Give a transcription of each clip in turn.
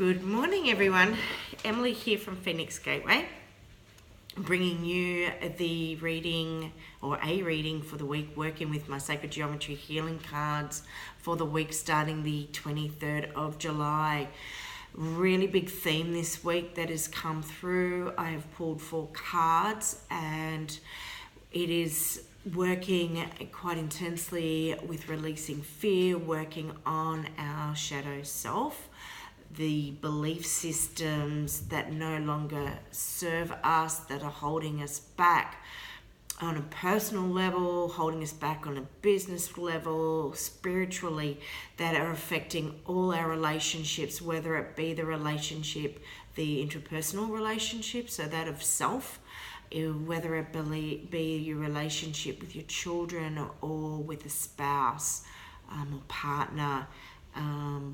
Good morning, everyone. Emily here from Phoenix Gateway, bringing you the reading or a reading for the week, working with my Sacred Geometry healing cards for the week starting the 23rd of July. Really big theme this week that has come through. I have pulled 4 cards and it is working quite intensely with releasing fear, working on our shadow self, the belief systems that no longer serve us, that are holding us back on a personal level, holding us back on a business level, spiritually, that are affecting all our relationships, whether it be the relationship, the interpersonal relationship, so that of self, whether it be your relationship with your children or with a spouse or partner,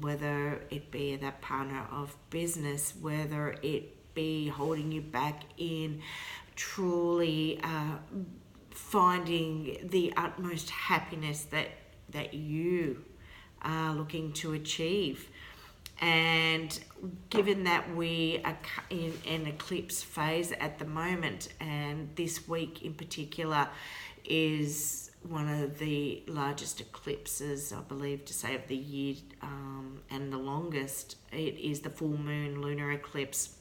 whether it be that partner of business, whether it be holding you back in truly finding the utmost happiness that you are looking to achieve. And given that we are in an eclipse phase at the moment, and this week in particular is one of the largest eclipses, I believe to say, of the year, and the longest, it is the full moon lunar eclipse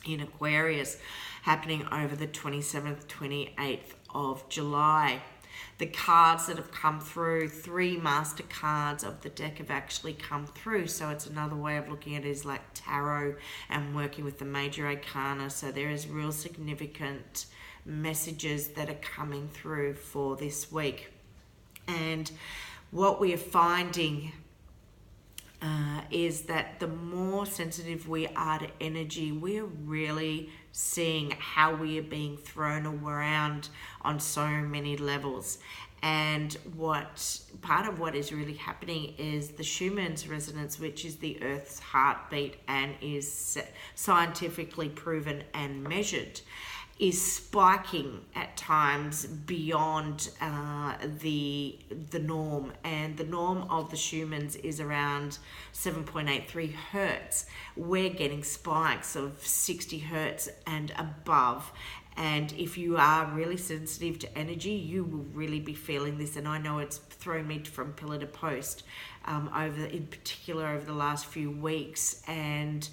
in Aquarius happening over the 27th, 28th of July. The cards that have come through, 3 master cards of the deck have actually come through. So it's another way of looking at it is like tarot and working with the major arcana. So there is real significant messages that are coming through for this week. And what we are finding is that the more sensitive we are to energy, we are really seeing how we are being thrown around on so many levels. And what part of what is really happening is the Schumann's resonance, which is the Earth's heartbeat and is scientifically proven and measured, is spiking at times beyond the norm. And the norm of the Schumann's is around 7.83 hertz. We're getting spikes of 60 hertz and above. And if you are really sensitive to energy, you will really be feeling this. And I know it's thrown me from pillar to post in particular over the last few weeks. And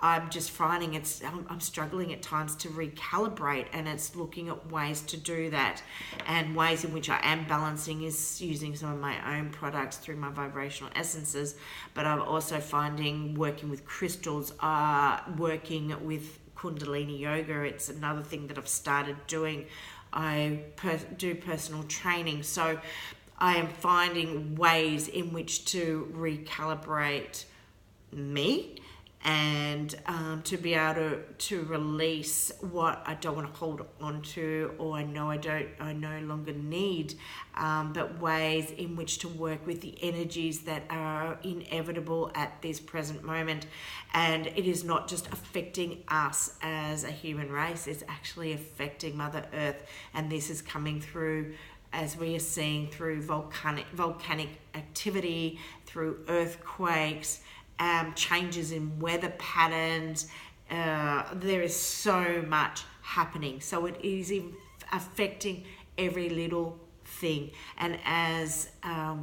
I'm just finding I'm struggling at times to recalibrate, and it's looking at ways to do that. And ways in which I am balancing is using some of my own products through my vibrational essences, but I'm also finding working with crystals, working with Kundalini yoga. It's another thing that I've started doing. I do personal training, so I am finding ways in which to recalibrate me and to be able to release what I don't want to hold on to, or I no longer need, but ways in which to work with the energies that are inevitable at this present moment. And it is not just affecting us as a human race, it's actually affecting Mother Earth. And this is coming through, as we are seeing, through volcanic activity, through earthquakes, changes in weather patterns. There is so much happening. So it is affecting every little thing. And as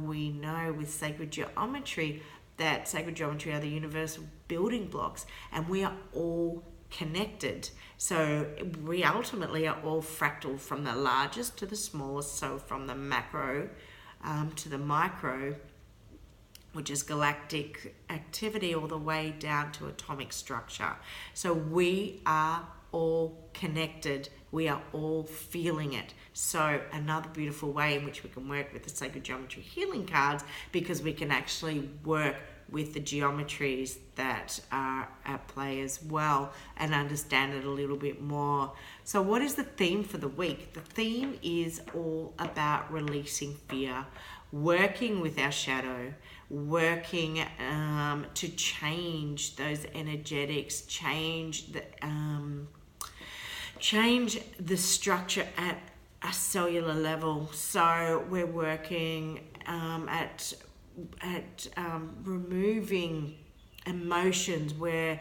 we know with sacred geometry, that sacred geometry are the universal building blocks, and we are all connected. So we ultimately are all fractal, from the largest to the smallest, so from the macro to the micro, which is galactic activity, all the way down to atomic structure. So we are all connected. We are all feeling it. So another beautiful way in which we can work with the Sacred Geometry healing cards, because we can actually work with the geometries that are at play as well and understand it a little bit more. So what is the theme for the week? The theme is all about releasing fear, working with our shadow, working to change those energetics, change the structure at a cellular level. So we're working at removing emotions. We're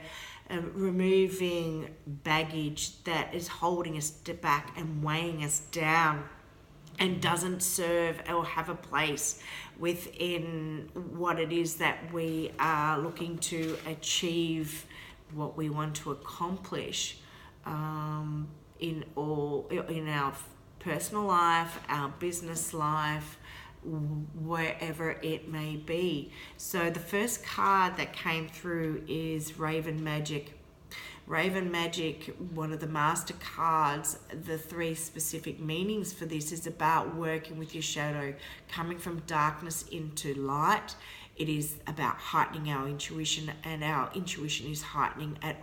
removing baggage that is holding us back and weighing us down and doesn't serve or have a place within what it is that we are looking to achieve, what we want to accomplish in our personal life, our business life, wherever it may be. So the first card that came through is Raven Magic. Raven Magic, one of the master cards, the 3 specific meanings for this is about working with your shadow, coming from darkness into light. It is about heightening our intuition, and our intuition is heightening at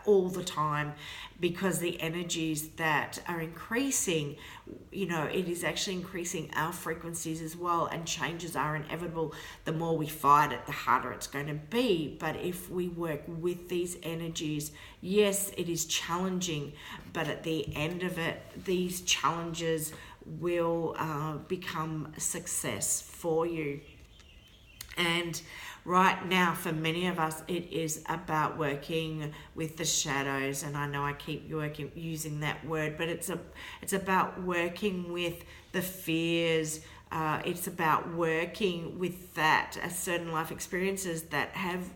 all the time, because the energies that are increasing, it is actually increasing our frequencies as well, and changes are inevitable. The more we fight it, the harder it's going to be. But if we work with these energies, yes, it is challenging, but at the end of it, these challenges will become a success for you. And right now, for many of us, it is about working with the shadows. And I know I keep using that word, but it's about working with the fears. It's about working with certain life experiences that have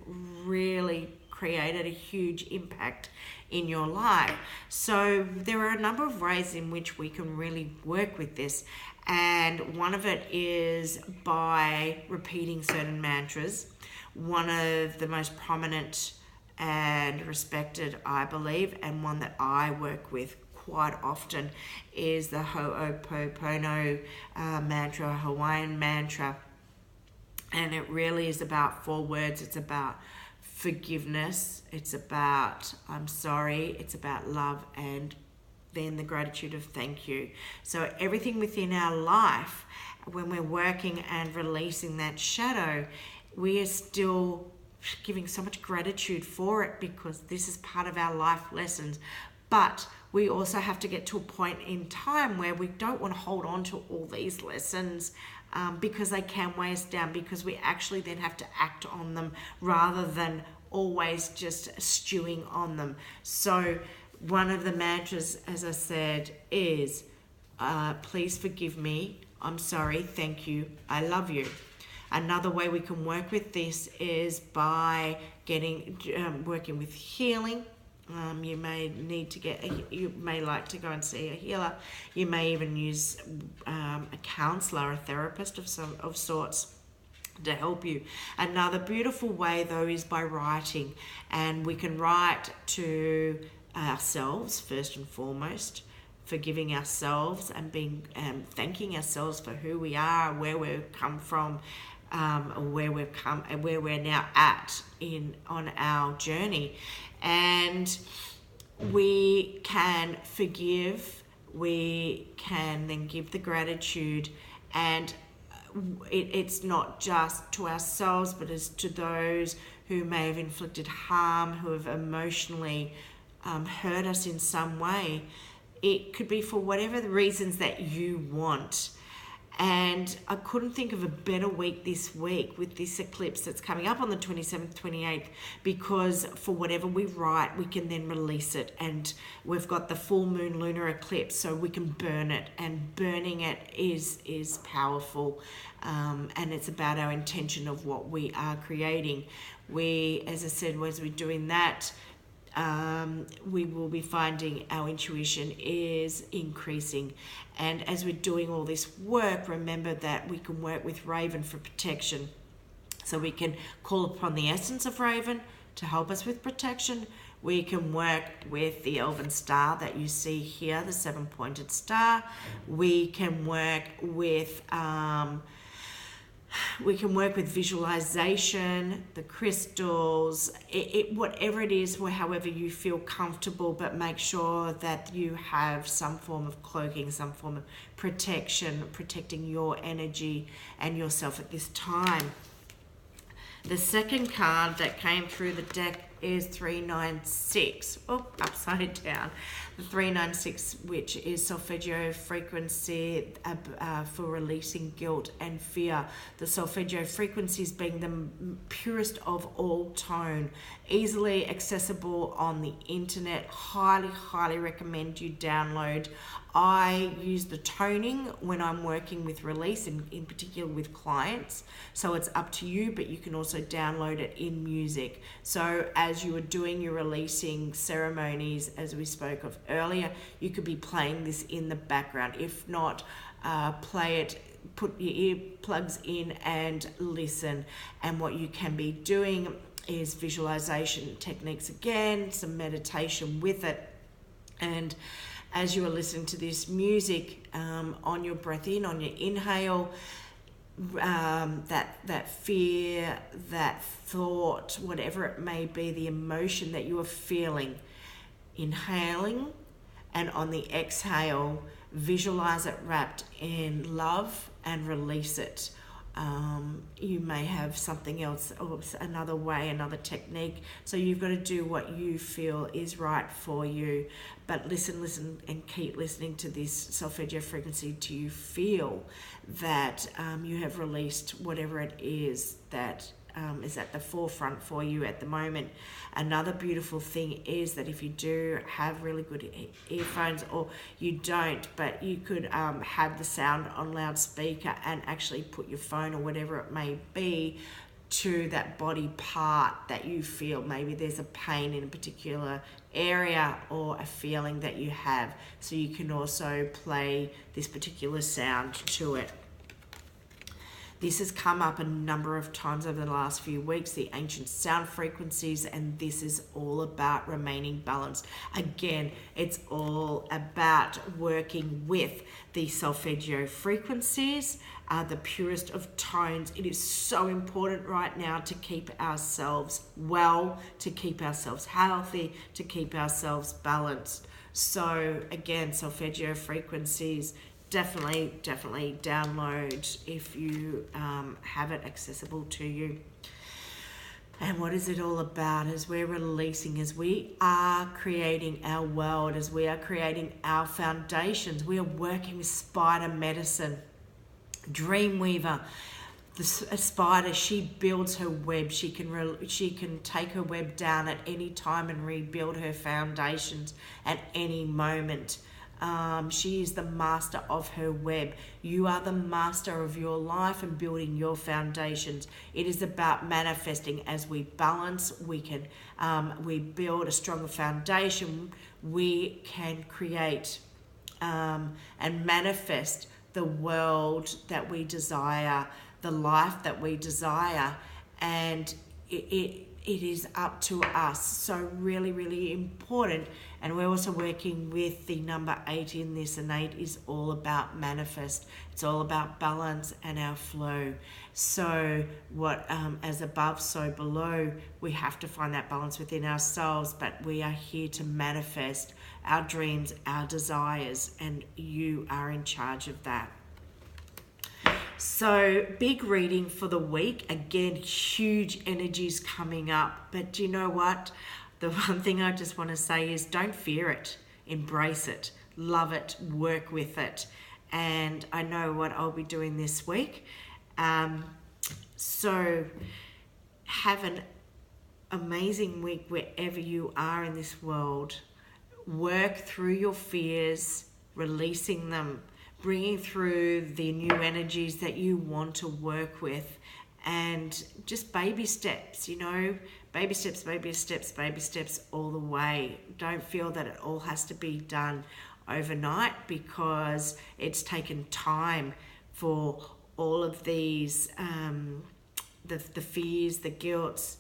really created a huge impact in your life. So there are a number of ways in which we can really work with this. And one of it is by repeating certain mantras. One of the most prominent and respected, I believe, and one that I work with quite often is the Ho'oponopono mantra, Hawaiian mantra. And it really is about 4 words. It's about forgiveness, it's about I'm sorry, it's about love, and then the gratitude of thank you. So everything within our life, when we're working and releasing that shadow, we are still giving so much gratitude for it, because this is part of our life lessons. But we also have to get to a point in time where we don't want to hold on to all these lessons, because they can weigh us down, because we actually then have to act on them rather than always just stewing on them. So one of the mantras, as I said, is please forgive me, I'm sorry, thank you, I love you. Another way we can work with this is by working with healing. You may like to go and see a healer. You may even use a counselor, a therapist of sorts, to help you. Another beautiful way, though, is by writing, and we can write to ourselves first and foremost, forgiving ourselves and thanking ourselves for who we are, where we've come from, where we're now at on our journey. And we can forgive, we can then give the gratitude, and it's not just to ourselves, but it's to those who may have inflicted harm, who have emotionally hurt us in some way. It could be for whatever the reasons that you want. And I couldn't think of a better week this week with this eclipse that's coming up on the 27th, 28th, because for whatever we write, we can then release it. And we've got the full moon lunar eclipse, so we can burn it. And burning it is powerful. And it's about our intention of what we are creating. As I said, as we're doing that, we will be finding our intuition is increasing. And as we're doing all this work, remember that we can work with Raven for protection. So we can call upon the essence of Raven to help us with protection. We can work with the elven star that you see here, the 7-pointed star. We can work with visualization, the crystals, whatever it is, however you feel comfortable, but make sure that you have some form of cloaking, some form of protection, protecting your energy and yourself at this time. The second card that came through the deck is 396. Oh, upside down. The 396, which is solfeggio frequency for releasing guilt and fear. The solfeggio frequencies being the purest of all tone, easily accessible on the internet. Highly recommend you download. I use the toning when I'm working with release, in particular with clients. So it's up to you, but you can also download it in music. So as you are doing your releasing ceremonies, as we spoke of earlier, you could be playing this in the background. If not, play it, put your earplugs in and listen. And what you can be doing is visualization techniques again, some meditation with it. And as you are listening to this music, on your breath in, on your inhale, that fear, that thought, whatever it may be, the emotion that you are feeling, inhaling, and on the exhale, visualize it wrapped in love and release it. You may have something else, or another way, another technique. So you've got to do what you feel is right for you. But listen, and keep listening to this solfeggio frequency till you feel that you have released whatever it is that is at the forefront for you at the moment. Another beautiful thing is that if you do have really good earphones, or you don't, but you could have the sound on loudspeaker and actually put your phone or whatever it may be to that body part that you feel. Maybe there's a pain in a particular area or a feeling that you have, so you can also play this particular sound to it. This has come up a number of times over the last few weeks, the ancient sound frequencies, and this is all about remaining balanced. Again, it's all about working with the solfeggio frequencies, the purest of tones. It is so important right now to keep ourselves well, to keep ourselves healthy, to keep ourselves balanced. So again, solfeggio frequencies, definitely download if you have it accessible to you. And what is it all about? As we're releasing, as we are creating our world, as we are creating our foundations, we are working with spider medicine. Dreamweaver, a spider, she builds her web. She can take her web down at any time and rebuild her foundations at any moment. She is the master of her web. You are the master of your life and building your foundations. It is about manifesting. As we balance, we build a stronger foundation. We can create and manifest the world that we desire, the life that we desire, and it is up to us. So really important. And we're also working with the number 8 in this, and 8 is all about manifest. It's all about balance and our flow. So what as above, so below, we have to find that balance within ourselves, but we are here to manifest our dreams, our desires, and you are in charge of that. So big reading for the week. Again, huge energies coming up. But do you know what? The one thing I just want to say is don't fear it. Embrace it. Love it. Work with it. And I know what I'll be doing this week. So have an amazing week wherever you are in this world. Work through your fears, releasing them, bringing through the new energies that you want to work with, and just baby steps, baby steps all the way. Don't feel that it all has to be done overnight, because it's taken time for all of these, the fears, the guilts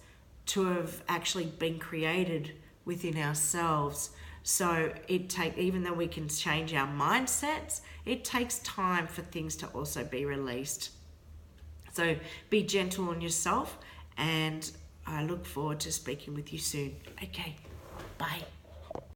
to have actually been created within ourselves. So even though we can change our mindsets, it takes time for things to also be released. So be gentle on yourself, and I look forward to speaking with you soon. Okay, bye.